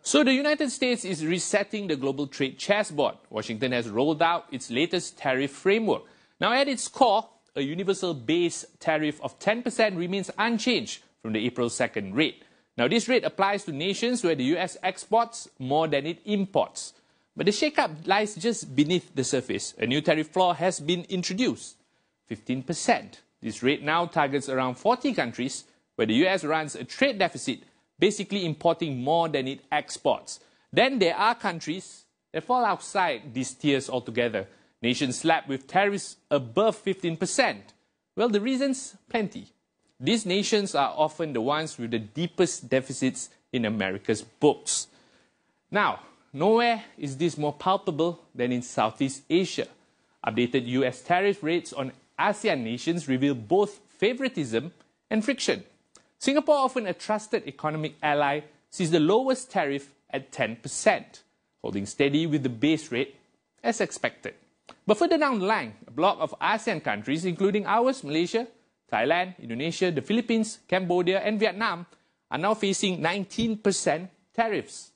So the United States is resetting the global trade chessboard. Washington has rolled out its latest tariff framework. Now at its core, a universal base tariff of 10% remains unchanged from the April 2nd rate. Now this rate applies to nations where the US exports more than it imports. But the shakeup lies just beneath the surface. A new tariff floor has been introduced, 15%. This rate now targets around 40 countries where the US runs a trade deficit, basically importing more than it exports. Then there are countries that fall outside these tiers altogether. Nations slapped with tariffs above 15%. Well, the reasons? Plenty. These nations are often the ones with the deepest deficits in America's books. Now, nowhere is this more palpable than in Southeast Asia. Updated US tariff rates on ASEAN nations reveal both favoritism and friction. Singapore, often a trusted economic ally, sees the lowest tariff at 10%, holding steady with the base rate as expected. But further down the line, a block of ASEAN countries, including ours, Malaysia, Thailand, Indonesia, the Philippines, Cambodia and Vietnam, are now facing 19% tariffs.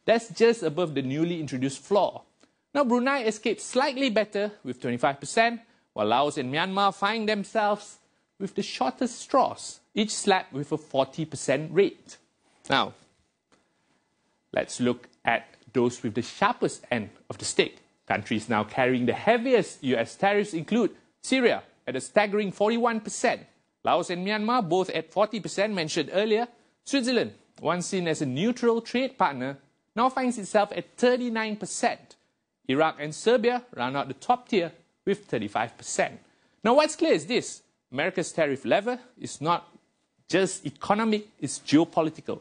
That's just above the newly introduced floor. Now Brunei escaped slightly better with 25%, while Laos and Myanmar find themselves with the shortest straws, each slapped with a 40% rate. Now, let's look at those with the sharpest end of the stick. Countries now carrying the heaviest US tariffs include Syria at a staggering 41%, Laos and Myanmar both at 40% mentioned earlier, Switzerland, once seen as a neutral trade partner, now finds itself at 39%. Iraq and Serbia round out the top tier with 35%. Now what's clear is this: America's tariff lever is not just economic, it's geopolitical.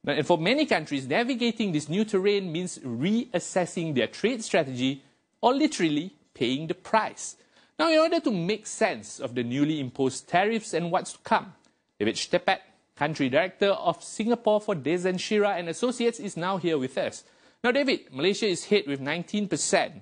Now, and for many countries, navigating this new terrain means reassessing their trade strategy or literally paying the price. Now, in order to make sense of the newly imposed tariffs and what's to come, David Stepet, Country Director of Singapore for Dezen Shira and Associates, is now here with us. Now, David, Malaysia is hit with 19%.